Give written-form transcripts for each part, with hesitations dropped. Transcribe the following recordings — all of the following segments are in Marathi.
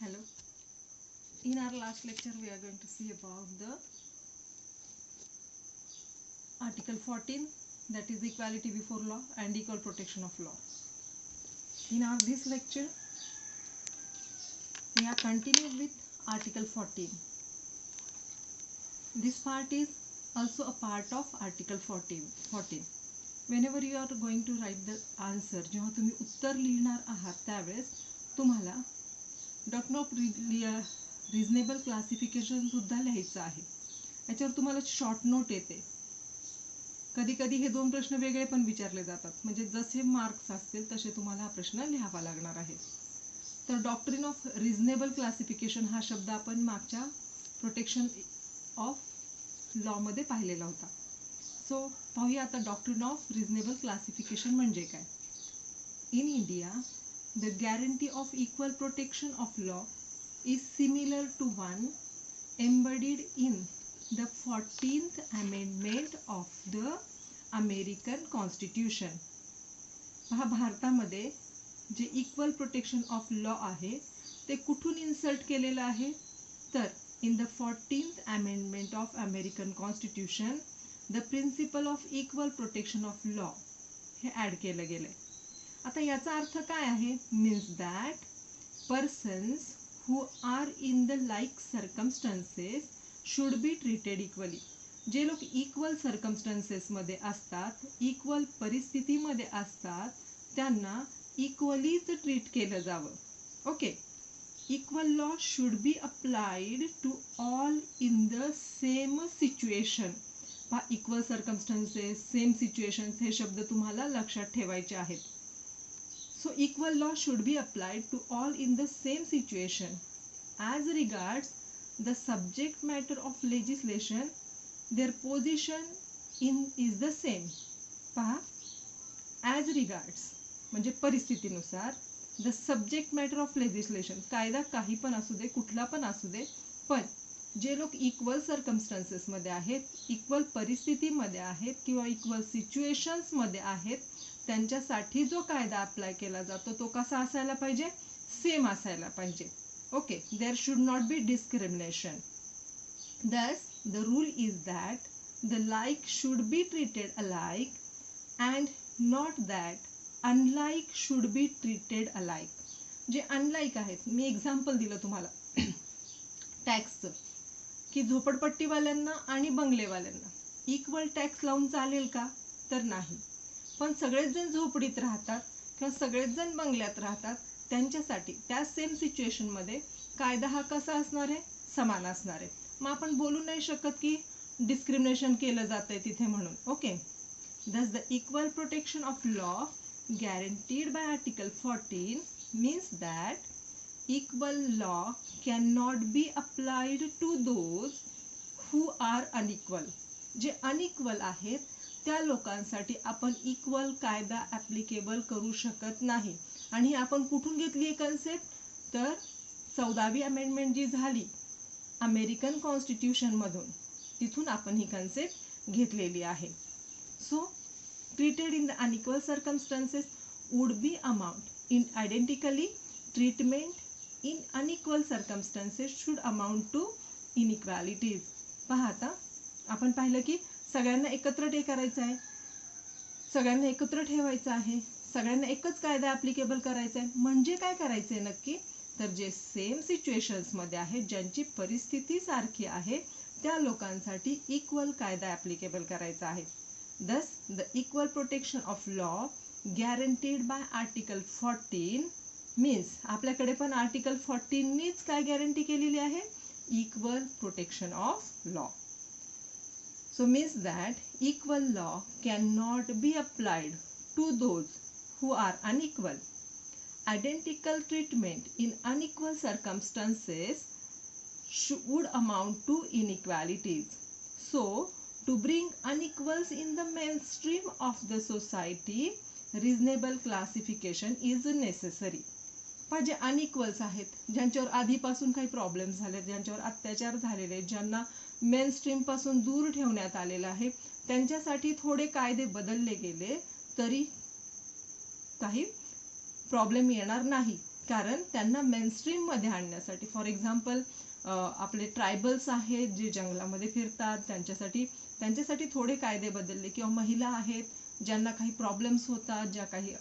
Hello. In our last lecture, we are going to see about the Article 14, that is equality before law and equal protection of law. In our this lecture, we are continuing with Article 14. This part is also a part of Article 14. Whenever you are going to write the answer, जेव्हा तुम्ही उत्तर लिहिणार आहात त्यावेळेस तुम्हाला डॉक्ट्रिन ऑफ रिजनेबल क्लासिफिकेशन सुद्धा लिहायचं आहे. याच्यावर तुम्हाला शॉर्ट नोट येते. कधी कधी हे दोन प्रश्न वेगळे पण विचारले जातात, म्हणजे जसे मार्क्स असतील तसे तुम्हाला हा प्रश्न लिहावा लागणार आहे. तर डॉक्ट्रिन ऑफ रिजनेबल क्लासिफिकेशन हा शब्द आपण मागच्या प्रोटेक्शन ऑफ लॉ मध्ये पाहिलेला होता. सो पाहूया आता डॉक्ट्रिन ऑफ रिजनेबल क्लासिफिकेशन म्हणजे काय. In India the guarantee of equal protection of law is similar to one embodied in the 14th amendment of the American Constitution. हा भारतामध्ये J equal protection of law आहे ते कुठून इन्सर्ट केलेलं आहे तर in the 14th amendment of American Constitution the principle of equal protection of law हे ऍड केलं गेलंय. आता याचा अर्थ काय आहे. Means that persons who are in the like circumstances should be treated equally. जे लोक इक्वल सर्कमस्टन्सेसमध्ये असतात, इक्वल परिस्थितीमध्ये असतात, त्यांना इक्वलीच ट्रीट केलं जावं. Okay. Equal law should be applied to all in the same situation. पहा, इक्वल सर्कमस्टन्सेस, सेम सिच्युएशन्स हे शब्द तुम्हाला लक्षात ठेवायचे आहेत. So equal law should be applied to all in the same situation. As regards the subject matter of legislation, their position is the same. पहा, as regards म्हणजे परिस्थितीनुसार, the subject matter of legislation कायदा काही पण असू दे, कुठला पण असू दे, पण जे लोक इक्वल सर्कमस्टन्सेस मध्ये आहेत, इक्वल परिस्थितीमध्ये आहेत किंवा इक्वल सिच्युएशन्स मध्ये आहेत, त्यांच्यासाठी जो कायदा अप्लाय केला जातो तो कसा असायला पाहिजे. सेम असायला पाहिजे. Okay. There should not be discrimination. Thus the rule is that the like should be treated alike and not that unlike should be treated alike. जे अनलाईक आहेत, मी एक्झाम्पल दिलं तुम्हाला टॅक्सचं, की झोपडपट्टीवाल्यांना आणि बंगलेवाल्यांना इक्वल टॅक्स लावून चालेल का तर नाही. पण सगळेच जण झोपडीत राहतात किंवा सगळेच जण बंगल्यात राहतात, त्यांच्यासाठी त्या सेम सिच्युएशन मध्ये कायदा हा कसा असणार आहे, समान असणार आहे. मग आपण बोलू नाही शकत की डिस्क्रिमिनेशन केलं जातंय तिथे म्हणून. ओके. दस the equal protection of law guaranteed by article 14 means that equal law cannot be applied to those who are unequal. जे अनइक्वल आहेत त्या लोकांसाठी आपण इक्वल कायदा ऍप्लिकेबल करू शकत नाही. आणि आपण कुठून घेतली ही कन्सेप्ट तर 14वी अमेंडमेंट जी झाली अमेरिकन कॉन्स्टिट्यूशन मधून, तिथून आपण ही कन्सेप्ट घेतलेली आहे. So treated in the unequal circumstances would be amount in identically treatment in unequal circumstances should amount to inequalities. पहा, आता आपण पाहिलं की सगळ्यांना एकत्र करायचं आहे, सगळ्यांना एकत्र ठेवायचं आहे, सगळ्यांना एकच कायदा ऍप्लिकेबल करायचा आहे. म्हणजे काय करायचंय नक्की तर जे सेम सिच्युएशन्स मध्ये आहेत, ज्यांची परिस्थिती सारखी आहे, त्या लोकांसाठी इक्वल कायदा ऍप्लिकेबल करायचा आहे. Thus the equal protection of law guaranteed by article 14 means आपल्याकडे पण आर्टिकल 14 नीच काय गॅरंटी केलेली आहे, equal protection of law. So means that equal law can not be applied to those who are unequal. Identical treatment in unequal circumstances would amount to inequalities. So to bring unequals in the mainstream of the society reasonable classification is necessary. पण जे अनइक्वल्स आहेत, ज्यांच्यावर आधीपासून काही प्रॉब्लेम झाले, ज्यांच्यावर अत्याचार झालेले, ज्यांना मेन स्ट्रीम पासून दूर ठेवण्यात आलेलं आहे, त्यांच्यासाठी थोडे कायदे बदलले गेले तरी काही प्रॉब्लेम येणार नाही. कारण त्यांना मेनस्ट्रीम मध्ये आणण्यासाठी. फॉर एक्झाम्पल आपले ट्रायबल्स आहेत जे जंगलामध्ये फिरतात, त्यांच्यासाठी थोडे कायदे बदलले, किंवा महिला आहेत ज्यांना काही प्रॉब्लेम्स होतात, ज्या काही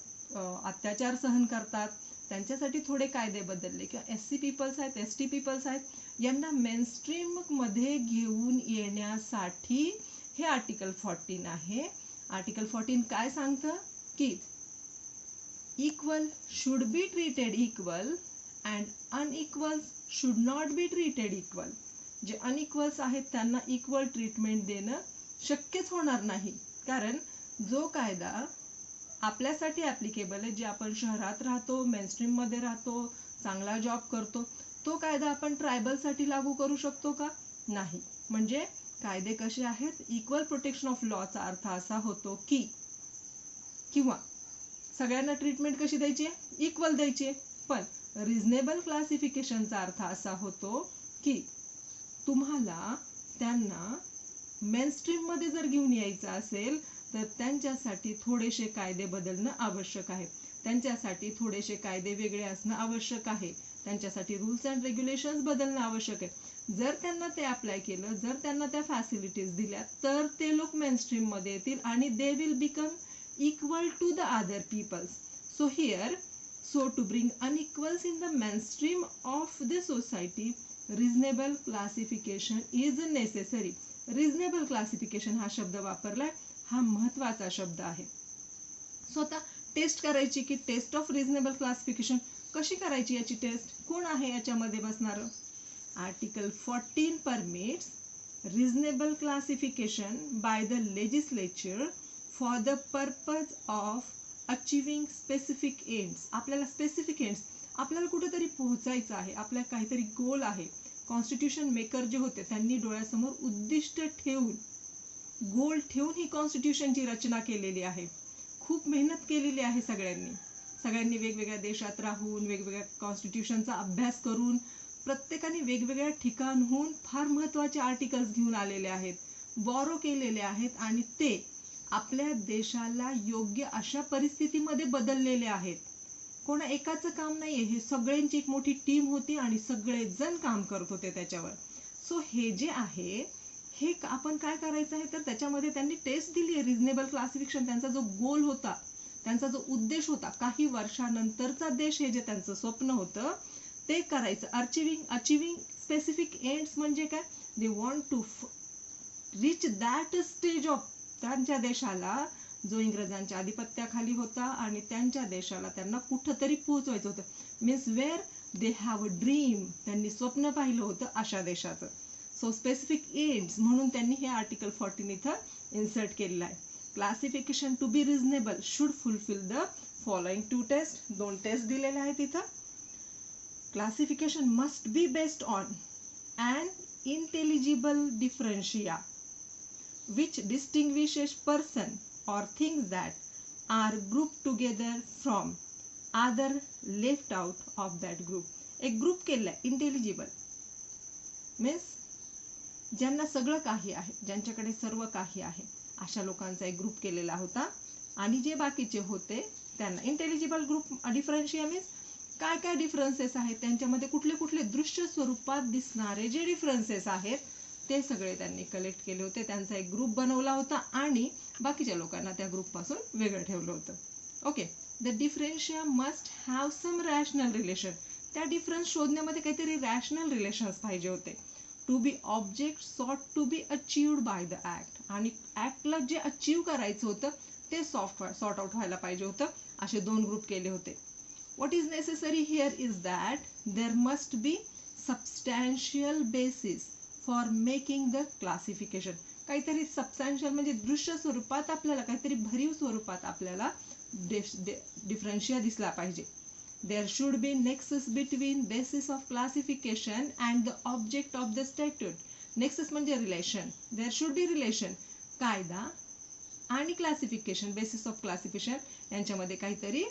अत्याचार सहन करतात, त्यांच्यासाठी थोडे कायदे बदलले, किंवा SC पीपल्स आहेत, ST पीपल्स आहेत, यांना मेनस्ट्रीम मध्ये घेऊन येण्यासाठी हे आर्टिकल 14 आहे. आर्टिकल 14 काय सांगतं की equal should be treated equal and unequals should not be treated equal. जे अनइक्वल्स आहेत त्यांना इक्वल ट्रीटमेंट देणं शक्यच होणार नाही, कारण जो कायदा आपल्यासाठी ॲप्लिकेबल आहे, जे आपण शहरात राहतो, मेनस्ट्रीम मध्ये राहतो, चांगला जॉब करतो, तो कायदा आपण ट्रायबलसाठी लागू करू शकतो का? नाही. म्हणजे कायदे कसे आहेत? इक्वल प्रोटेक्शन ऑफ लॉचा अर्थ असा होतो की, किंवा सगळ्यांना ट्रीटमेंट कशी द्यायची आहे? इक्वल द्यायची आहे. पण रिझनेबल क्लासिफिकेशनचा अर्थ असा होतो की तुम्हाला त्यांना मेनस्ट्रीम मध्ये जर घेऊन यायचं असेल तर त्यांच्यासाठी थोडेसे कायदे बदलणं आवश्यक आहे, त्यांच्यासाठी थोडेसे कायदे वेगळे असणं आवश्यक आहे, त्यांच्यासाठी रूल्स अँड रेग्युलेशन्स बदलणं आवश्यक आहे. जर त्यांना ते अप्लाय केलं, जर त्यांना त्या फॅसिलिटीज दिल्या, तर ते लोक मेनस्ट्रीम मध्ये येतील आणि they will become equal to the other peoples. So to bring unequals in the mainstream of the society, reasonable classification is necessary. Reasonable classification हा शब्द वापरलाय, हा महत्वाचा शब्द आहे. सो आता टेस्ट करायची की टेस्ट ऑफ रिझनेबल क्लासिफिकेशन कशी करायची, याची टेस्ट कोण आहे याच्यामध्ये बसणार? Article 14 permits reasonable classification by the legislature for the purpose of achieving specific ends. आपल्याला स्पेसिफिक एंड्स, आपल्याला कुठेतरी पोहोचायचं आहे, आपल्या काहीतरी गोल आहे. कॉन्स्टिट्यूशन मेकर जे होते त्यांनी डोळ्यासमोर उद्दिष्ट ठेवून, गोल ठेवून ही कॉन्स्टिट्यूशनची रचना केलेली आहे. खूप मेहनत केलेली आहे सगळ्यांनी वेगवेगळ्या देशात राहून, वेगवेगळ्या कॉन्स्टिट्यूशनचा अभ्यास करून, प्रत्येकाने वेगवेगळ्या ठिकाणहून फार महत्त्वाचे आर्टिकल्स घेऊन आलेले आहेत, बॉरो केलेले आहेत, आणि ते आपल्या देशाला योग्य अशा परिस्थितीमध्ये बदललेले आहेत. कोणा एकाचं काम नाहीये, हे सगळ्यांची एक मोठी टीम होती आणि सगळेजण काम करत होते त्याच्यावर. सो हे जे आहे हे आपण काय करायचं आहे, तर त्याच्यामध्ये त्यांनी टेस्ट दिली आहे. रिझनेबल क्लासिफिकेशन त्यांचा जो गोल होता, त्यांचा जो उद्देश होता, काही वर्षानंतरचा देश हे जे त्यांचं स्वप्न होतं ते करायचं. अचिव्हिंग स्पेसिफिक एंड्स म्हणजे काय? They want to reach that stage of, त्यांच्या देशाला जो इंग्रजांच्या आधिपत्याखाली होता आणि त्यांच्या देशाला त्यांना कुठंतरी पोहोचवायचं होतं. Means where they have a dream, त्यांनी स्वप्न पाहिलं होतं अशा देशाचं. सो स्पेसिफिक एंड्स म्हणून त्यांनी हे आर्टिकल 14 इथं इन्सर्ट केलेलं आहे. Classification to be reasonable should fulfil the following 2 test. 2 test दिलेले आहेत इथं. Classification must be based on an intelligible differentia which distinguishes person or things that are grouped together from other left out of that group. एक ग्रुप केलाय इंटेलिजिबल, मीन्स ज्यांना सगळं काही आहे, ज्यांच्याकडे सर्व काही आहे, अशा लोकांचा एक ग्रुप केलेला होता. आणि जे बाकीचे होते त्यांना इंटेलिजिबल ग्रुप. डिफरन्शिया मीन्स काय काय डिफरन्सेस आहेत त्यांच्यामध्ये, कुठले कुठले दृश्य स्वरूपात दिसणारे जे डिफरन्सेस आहेत ते सगळे त्यांनी कलेक्ट केले होते. त्यांचा एक ग्रुप बनवला होता आणि बाकीच्या लोकांना त्या ग्रुपपासून वेगळं ठेवलं होतं. Okay. The differentia must have some rational relation. त्या डिफरन्स शोधण्यामध्ये काहीतरी रॅशनल रिलेशन्स पाहिजे होते. To be object sought to be achieved by the act. आणि ऍक्टला जे अचीव करायचं होतं ते सॉर्ट आउट व्हायला पाहिजे होतं. असे 2 ग्रुप केले होते. What is necessary here is that there must be substantial basis for making the classification. काहीतरी सबस्टॅन्शियल म्हणजे दृश्य स्वरूपात आपल्याला, काहीतरी भरीव स्वरूपात आपल्याला डिफरन्शिया दिसला पाहिजे. There should be nexus between basis of classification and the object of the statute. Nexus म्हणजे relation. There should be relation. कायदा आणि क्लासिफिकेशन, बेसिस ऑफ क्लासिफिकेशन यांच्यामध्ये काहीतरी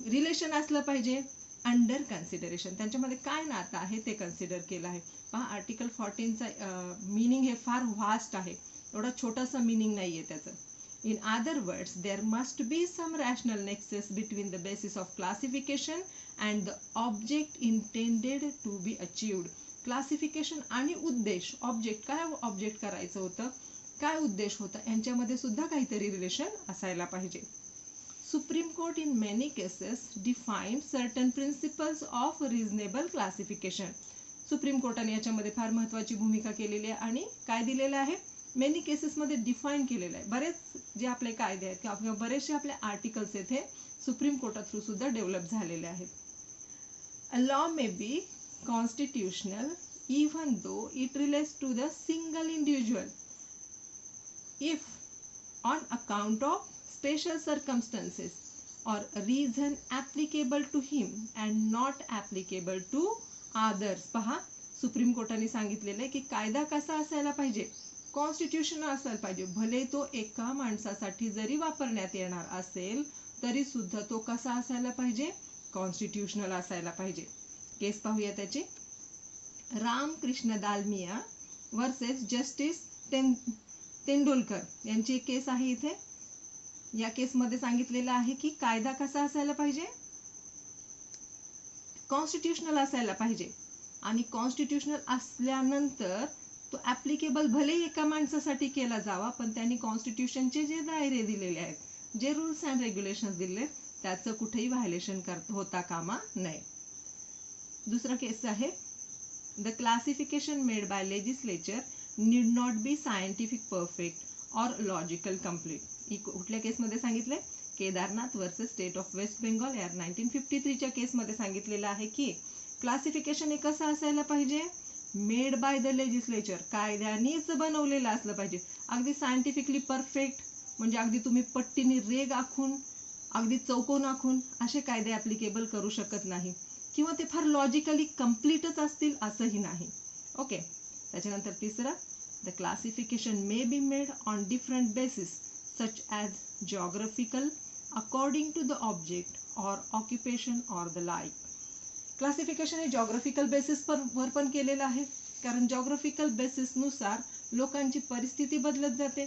रिलेशन असलं पाहिजे. अंडर कन्सिडरेशन, त्यांच्यामध्ये काय नातं आहे ते कन्सिडर केलं आहे. पहा, आर्टिकल 14चा मीनिंग हे फार व्हास्ट आहे, एवढा छोटासा मीनिंग नाहीये त्याचं. In other words, there must be some rational nexus between the basis of classification and the object intended to be achieved. Classification आणि उद्देश, ऑब्जेक्ट काय ऑब्जेक्ट करायचं होतं, काय उद्देश होता, यांच्यामध्ये सुद्धा काहीतरी रिलेशन असायला पाहिजे. Supreme Court in many cases defined certain principles of reasonable classification. Supreme कोर्टाने याच्यामध्ये फार महत्त्वाची भूमिका केलेली आहे आणि काय दिलेलं आहे, मेनी केसेसमध्ये डिफाईन केलेलं आहे. बरेच जे आपले कायदे आहेत किंवा बरेचसे आपले आर्टिकल्स येथे सुप्रीम कोर्टा थ्रू सुद्धा डेव्हलप झालेले आहेत. A law may be constitutional even though it relates to the single individual if on account of special circumstances or reason applicable to him and not applicable to others. पहा, सुप्रीम कोर्टाने सांगितलेलं आहे की कायदा कसा असायला पाहिजे, कॉन्स्टिट्यूशनल असायला पाहिजे. भले तो एका माणसासाठी जरी वापरण्यात येणार असेल तरी सुद्धा तो कसा असायला पाहिजे, कॉन्स्टिट्यूशनल असायला पाहिजे. केस पाहूया त्याची. रामकृष्ण दालमिया वर्सेस जस्टिस तेंडुलकर यांची एक केस आहे इथे. या केसमध्ये सांगितलेलं आहे की कायदा कसा असायला पाहिजे, कॉन्स्टिट्यूशनल असायला पाहिजे. आणि कॉन्स्टिट्यूशनल असल्यानंतर तो ऍप्लिकेबल भले एका माणसासाठी केला जावा, पण त्यांनी कॉन्स्टिट्यूशनचे जे दायरे दिलेले आहेत, जे रूल्स अँड रेग्युलेशन्स दिले, त्याचं कुठेही व्हायलेशन होता कामा नये. दुसरा केस आहे, the classification made by legislature need not be scientific perfect or logical complete. कुठल्या केसमध्ये सांगितलंय, Kedarnath versus state of West Bengal या 1953च्या केसमध्ये सांगितलेलं आहे की क्लासिफिकेशन हे कसं असायला पाहिजे, मेड बाय द लेजिस्लेचर, कायद्यानेच बनवलेलं असलं पाहिजे. अगदी सायंटिफिकली परफेक्ट म्हणजे अगदी तुम्ही पट्टीने रेग आखून, अगदी चौकोन आखून असे कायदे ॲप्लिकेबल करू शकत नाही, किंवा ते फार लॉजिकली कम्प्लीटच असतील असंही नाही. ओके. त्याच्यानंतर तिसरं, the classification may be made on different basis such as geographical according to the object or occupation or the like. Classification हे जॉग्राफिकल बेसिस वर पण केलेलं आहे, कारण जॉग्राफिकल बेसिसनुसार लोकांची परिस्थिती बदलत जाते,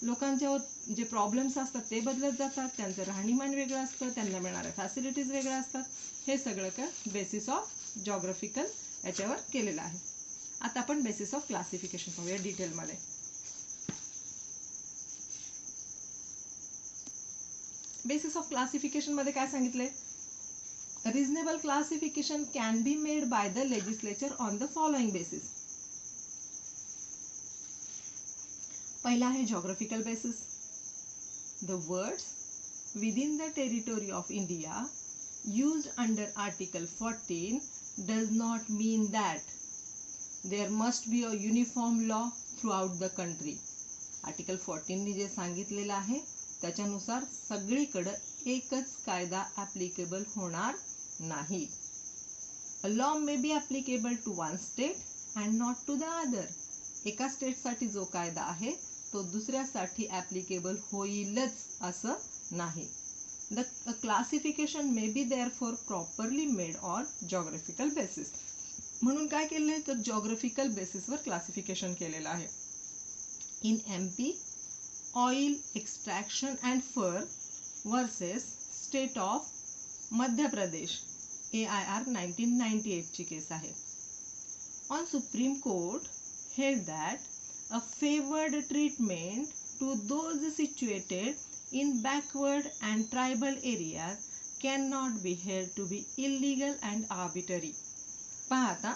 लोकांच्यावर जे प्रॉब्लेम्स असतात ते बदलत जातात, त्यांचं राहणीमान वेगळं असतं, त्यांना मिळणाऱ्या फॅसिलिटीज वेगळ्या असतात. हे सगळं काय बेसिस ऑफ जॉग्राफिकल याच्यावर केलेलं आहे. आता आपण बेसिस ऑफ क्लासिफिकेशन पाहूया डिटेलमध्ये. बेसिस ऑफ क्लासिफिकेशन मध्ये काय सांगितलंय, reasonable classification can be made by the legislature on the following basis. पहिला आहे geographical basis. The words within the territory of India used under Article 14 does not mean that there must be a uniform law throughout the country. Article 14 ने जे सांगितलेलं आहे त्याच्यानुसार सगळीकडे एकच कायदा ॲप्लिकेबल होणार नाही. A law may be applicable to one state and not to the other. एका स्टेटसाठी जो कायदा आहे तो दुसऱ्यासाठी ॲप्लिकेबल होईलच असं नाही. The classification may be therefore properly made on geographical basis. म्हणून काय केलं आहे, तर जॉग्राफिकल बेसिसवर क्लासिफिकेशन केलेलं आहे. In MP oil extraction and फर versus state of Madhya Pradesh AIR 1998 ची केस आहे. On Supreme Court held that a favored treatment to those situated in backward and tribal areas cannot be held to be illegal and arbitrary. पाहता,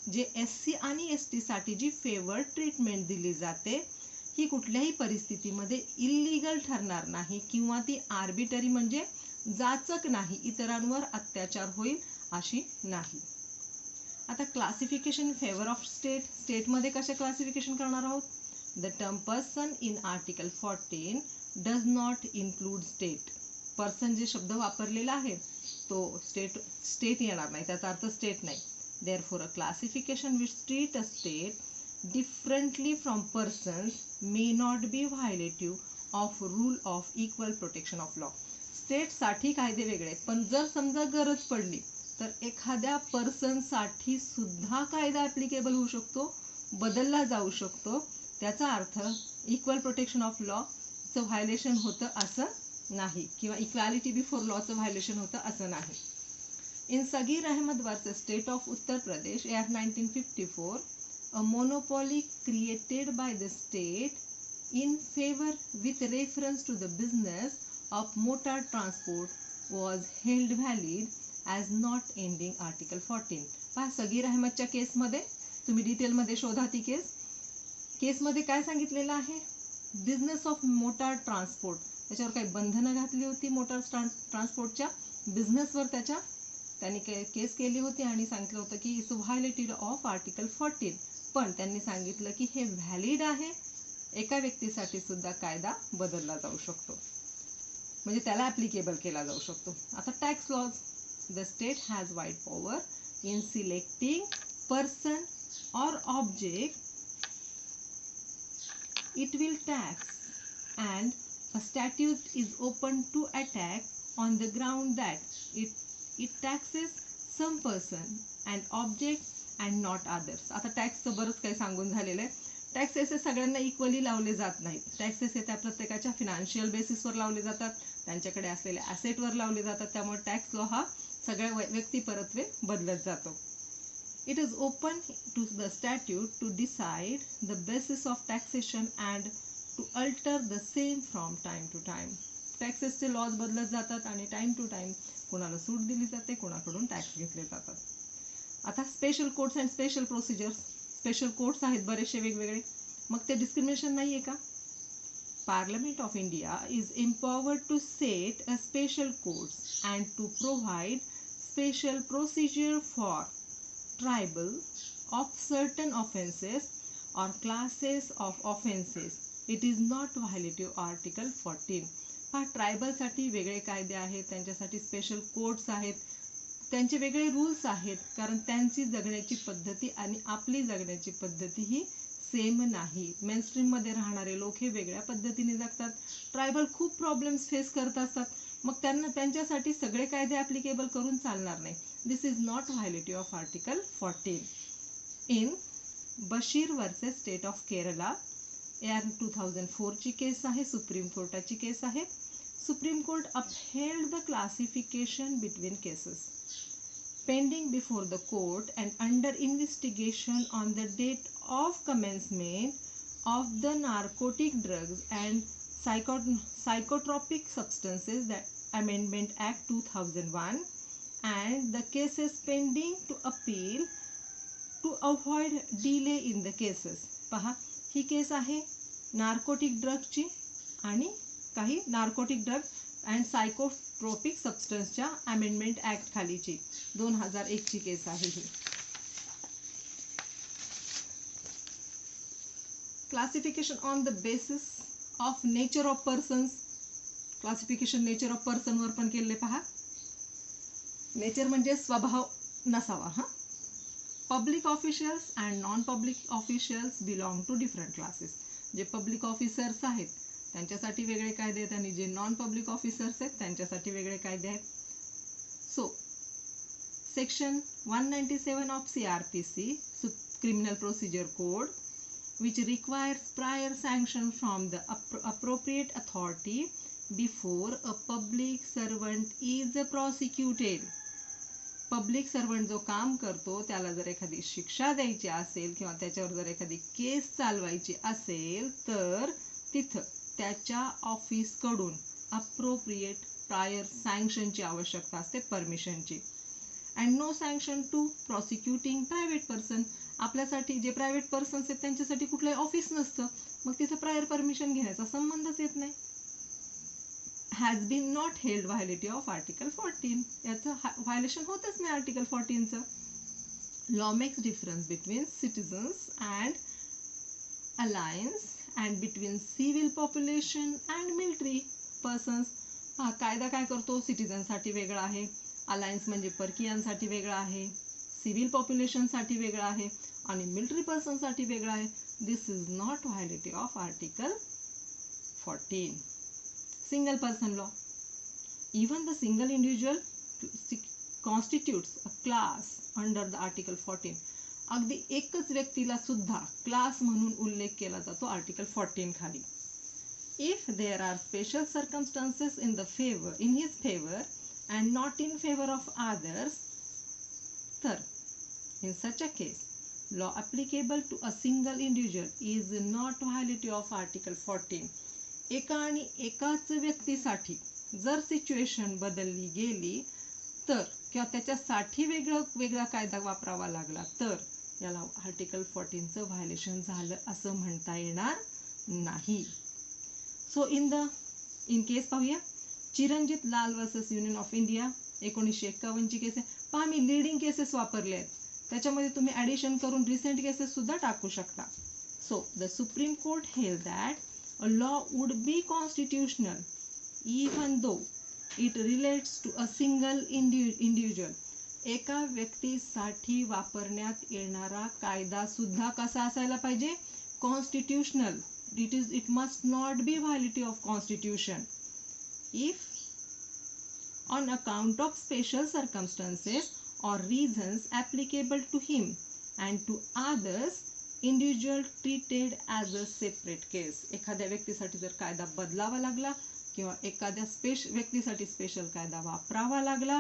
जे SC आणि ST साठी जी फेवर्ड ट्रीटमेंट दिली जाते ही कुठल्याही परिस्थितीमध्ये इल्लीगल ठरणार नाही किंवा ती आर्बिटरी म्हणजे जाचक नाही, इतरांवर अत्याचार होईल अशी नाही. आता classification in favour of state, स्टेटमध्ये कशा क्लासिफिकेशन करणार आहोत. The term person in article 14 does not include state. Person जे शब्द वापरलेला आहे तो स्टेट येणार नाही, त्याचा अर्थ स्टेट नाही. Therefore a classification which treat a state differently from persons may not be violative of rule of equal protection of law. स्टेटसाठी कायदे वेगळे आहेत, पण जर समजा गरज पडली तर एखाद्या पर्सनसाठी सुद्धा कायदा ॲप्लिकेबल होऊ शकतो, बदलला जाऊ शकतो. त्याचा अर्थ इक्वल प्रोटेक्शन ऑफ लॉ चं व्हायलेशन होतं असं नाही, किंवा इक्वॅलिटी बिफोर लॉचं व्हायलेशन होतं असं नाही. In Sagir Ahmad versus state of Uttar Pradesh year 1954, a monopoly created by the state in favor with reference to the business of motor transport was held valid as not ending Article 14. पहा, सगीर अहमदच्या केसमध्ये तुम्ही डिटेलमध्ये शोधा ती केसमध्ये काय सांगितलेलं आहे, बिझनेस ऑफ मोटार ट्रान्सपोर्ट, त्याच्यावर काही बंधनं घातली होती मोटार ट्रान्सपोर्टच्या बिझनेसवर त्यांनी केस केली होती आणि सांगितलं होतं की इट्स व्हायलेटेड ऑफ आर्टिकल 14. पण त्यांनी सांगितलं की हे व्हॅलिड आहे, एका व्यक्तीसाठी सुद्धा कायदा बदलला जाऊ शकतो, म्हणजे त्याला ॲप्लिकेबल केला जाऊ शकतो. आता tax laws, the state has wide power in selecting person or object it will tax, and a statute is open to attack on the ground that it taxes some person and object and not others. आता टॅक्सचं बरंच काही सांगून झालेलं आहे. टॅक्सेस हे सगळ्यांना इक्वली लावले जात नाहीत. टॅक्सेस हे त्या प्रत्येकाच्या फिनान्शियल बेसिसवर लावले जातात, त्यांच्याकडे असलेल्या ॲसेटवर लावले जातात. त्यामुळे टॅक्स लॉ हा सगळ्या व्यक्तिपरत्वे बदलत जातो. It is open to the statute to decide the basis of taxation and to alter the same from time to time. टॅक्सेसचे लॉज बदलत जातात आणि टाइम टू टाइम कोणाला सूट दिली जाते, कोणाकडून टॅक्स घेतले जातात. आता special codes and special procedures, special codes आहेत बरेचसे वेगवेगळे, मग ते डिस्क्रिमिनेशन नाही आहे का? Parliament of India is empowered to set a special codes and to provide special procedure for tribal of certain offences or classes of offences. It is not violative Article 14. हा ट्रायबलसाठी वेगळे कायदे आहेत, त्यांच्यासाठी स्पेशल कोड्स आहेत, त्यांचे वेगळे रूल्स आहेत, कारण त्यांची जगण्याची पद्धती आणि आपली जगण्याची पद्धती ही सेम नाही. मेनस्ट्रीममध्ये राहणारे लोक हे वेगळ्या पद्धतीने जगतात, ट्रायबल खूप प्रॉब्लेम्स फेस करत असतात, मग त्यांच्यासाठी सगळे कायदे ॲप्लिकेबल करून चालणार नाही. This is not violative of article 14. In Basheer versus state of Kerala year 2004 ची केस आहे, सुप्रीम कोर्टाची केस आहे. Supreme court upheld the classification between cases pending before the court and under investigation on the date of commencement of the Narcotic Drugs and Psychotropic Substances that Amendment Act 2001, and the cases pending to appeal to avoid delay in the cases. पहा, ही केस आहे नार्कोटिक ड्रगची आणि काही नार्कोटिक ड्रग अँड सायकोट्रोपिक सबस्टन्सच्या अमेंडमेंट ॲक्ट खालीची 2001 ची केस आहे ही. Classification on the basis of nature of persons, classification nature of पर्सनवर पण केले. पहा, नेचर म्हणजे स्वभाव नसावा. Public officials and non public officials belong to different classes. जे पब्लिक ऑफिसर्स आहेत त्यांच्यासाठी वेगळे कायदे आहेत आणि जे नॉन पब्लिक ऑफिसर्स आहेत त्यांच्यासाठी वेगळे कायदे आहेत. So section 197 of CRPC, criminal procedure code, which requires prior sanction from the appropriate authority before a public servant is prosecuted. Public servant जो काम करतो त्याला जर एखादी शिक्षा द्यायची असेल किंवा त्याच्यावर जर एखादी केस चालवायची असेल तर तिथं त्याच्या ऑफिसकडून अप्रोप्रिएट प्रायर सँक्शनची आवश्यकता असते, परमिशनची. And no sanction to prosecuting private person. आपल्यासाठी जे प्रायव्हेट पर्सन्स आहेत त्यांच्यासाठी कुठलंही ऑफिस नसतं, मग तिथं प्रायर परमिशन घेण्याचा संबंधच येत नाही. Has been not held violative of article 14. याचं व्हायलेशन होतच नाही आर्टिकल 14चं. Law makes difference between citizens and aliens and between civil population and military persons. हा कायदा काय करतो, सिटिझनसाठी वेगळा आहे, अलायन्स म्हणजे परकीयांसाठी वेगळा आहे, सिव्हिल पॉप्युलेशनसाठी वेगळा आहे आणि मिलिटरी पर्सनसाठी वेगळा आहे. This is not violative of article 14. Single person law. Even the single individual constitutes a class under the Article 14. अगदी एकच व्यक्तीला सुद्धा क्लास म्हणून उल्लेख केला जातो आर्टिकल 14 खाली. If there are special circumstances in his favor and not in favor of others, तर in such a case, law applicable to a single individual is not violative of Article 14. एका आणि एकाच व्यक्तीसाठी जर सिच्युएशन बदलली गेली तर किंवा त्याच्यासाठी वेगळा कायदा वापरावा लागला तर याला आर्टिकल 14चं व्हायलेशन झालं असं म्हणता येणार नाही. सो इन केस पाहूया, चिरंजीत लाल वर्सेस युनियन ऑफ इंडिया 1951ची केस आहे. पहा मी लीडिंग केसेस वापरले आहेत, त्याच्यामध्ये तुम्ही ॲडिशन करून रिसेंट केसेस सुद्धा टाकू शकता. So the Supreme Court held that a law would be constitutional even though it relates to a single individual. एका व्यक्तीसाठी वापरण्यात येणारा कायदा सुद्धा कसा असायला पाहिजे? Constitutional. It must not be violative of Constitution. If on account of special circumstances or reasons applicable to him and to others, individual treated as a separate case. एखाद्या व्यक्तीसाठी जर कायदा बदलावा लागला किंवा एखाद्या व्यक्तीसाठी स्पेशल कायदा वापरावा लागला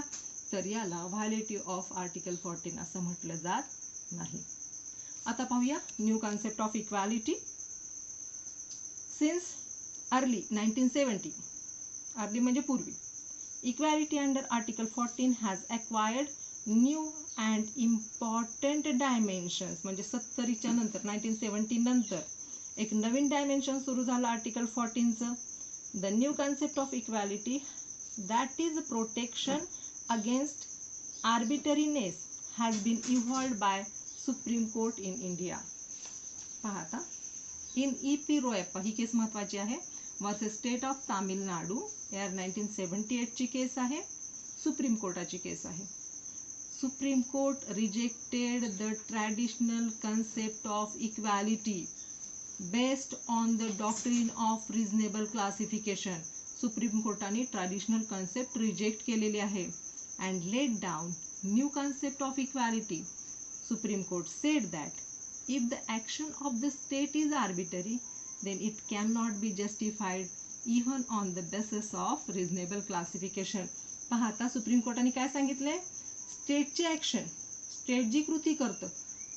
तर याला व्हायलेटिव्ह ऑफ आर्टिकल 14 असं म्हटलं जात नाही. आता पाहूया new concept of equality. Since early 1970, early म्हणजे पूर्वी, equality under Article 14 has acquired new and important dimensions. म्हणजे 70च्या नंतर 1970 नंतर एक नवीन डायमेन्शन सुरू झालं आर्टिकल 14चं. The new concept of equality that is protection against arbitrariness has been evolved by supreme court in India. पाहता इन E.P. रोयप्पा ही केस महत्त्वाची आहे, वर्सेस स्टेट ऑफ तामिळनाडू या 1978ची केस आहे, सुप्रीम कोर्टाची केस आहे. Supreme court rejected the traditional concept of equality based on the doctrine of reasonable classification. Supreme कोर्टाने ट्रॅडिशनल कन्सेप्ट रिजेक्ट केलेली आहे and let down new concept of equality. Supreme court sed that if the action of the state is arbitrary, then it cannot be justified even on the basis of reasonable classification. पहा आता सुप्रीम कोर्टाने काय सांगितलंय? स्टेटची ॲक्शन, स्टेट जी कृती करतं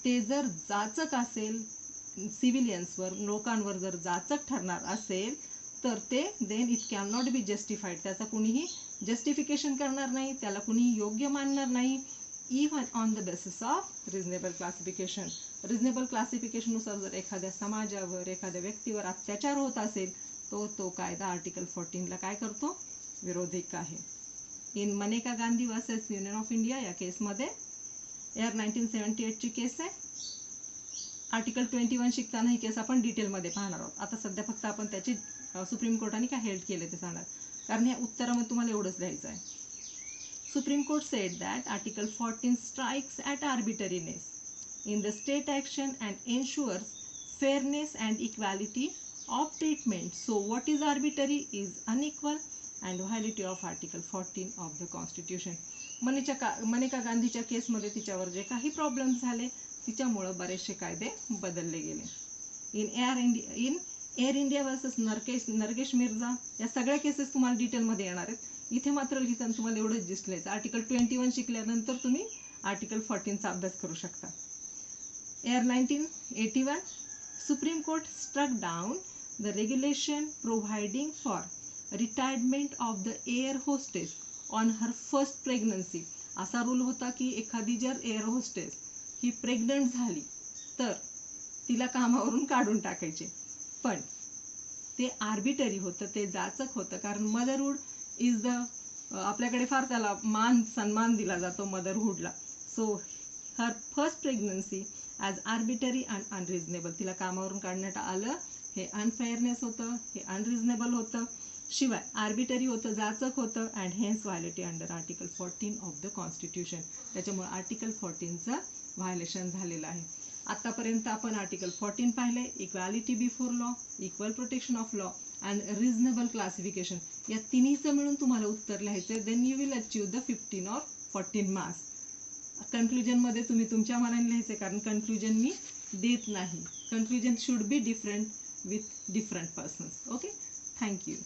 ते जर जाचक असेल, सिव्हिलियन्सवर लोकांवर जर जाचक ठरणार असेल तर ते then it can not be justified. त्याचा कुणीही जस्टिफिकेशन करणार नाही, त्याला कुणीही योग्य मानणार नाही, even on the basis of reasonable classification. Reasonable क्लासिफिकेशननुसार जर एखाद्या समाजावर एखाद्या व्यक्तीवर अत्याचार होत असेल तो कायदा आर्टिकल 14ला काय करतो? विरोधिक आहे. In Maneka Gandhi versus union of India या केसमध्ये यार 1978ची केस आहे. आर्टिकल 21 शिकताना ही केस आपण डिटेलमध्ये पाहणार आहोत. आता सध्या फक्त आपण त्याची सुप्रीम कोर्टाने काय हेल्ड केले ते सांगणार, कारण या उत्तरामध्ये तुम्हाला एवढंच लिहायचं आहे. Supreme Court said that Article 14 strikes at arbitrariness in the state action and ensures fairness and equality of treatment. So what is arbitrary is unequal and violative of Article 14 of the Constitution. Maneka गांधीच्या केसमध्ये तिच्यावर जे काही प्रॉब्लेम्स झाले तिच्यामुळं बरेचसे कायदे बदलले गेले. इन एअर इंडिया वर्सेस नरगेश मिर्झा या सगळ्या केसेस तुम्हाला डिटेलमध्ये येणार आहेत. इथे मात्र लिहिताना तुम्हाला एवढंच दिसलंय. आर्टिकल 21 शिकल्यानंतर तुम्ही आर्टिकल 14चा अभ्यास करू शकता. AIR 1981 Supreme Court struck down the regulation providing for retirement of the air hostess on her first pregnancy. असा रूल होता की एखादी जर एअर होस्टेस ही प्रेग्नंट झाली तर तिला कामावरून काढून टाकायचे, पण ते आर्बिटरी होतं, ते जाचक होतं, कारण मदरहूड इज द आपल्याकडे फार त्याला सन्मान दिला जातो मदरहूडला. So her first pregnancy as arbitrary and unreasonable, तिला कामावरून काढण्यात आलं हे अनफेअरनेस होतं, हे अनरिजनेबल होतं, शिवाय आर्बिटरी होतं, जाचक होतं and hence violative under article 14 of the constitution. त्याच्यामुळे आर्टिकल 14चं व्हायलेशन झालेलं आहे. आतापर्यंत आपण आर्टिकल 14 पाहिले, equality before law, equal protection of law and reasonable classification. या तिन्हीचं मिळून तुम्हाला उत्तर लिहायचं. Then you will achieve the 15 or 14 marks. कन्क्लुजनमध्ये तुम्ही तुमच्या मनाने लिहायचे, कारण कन्क्लुजन मी देत नाही. Conclusion should be different with different persons. Okay, thank you.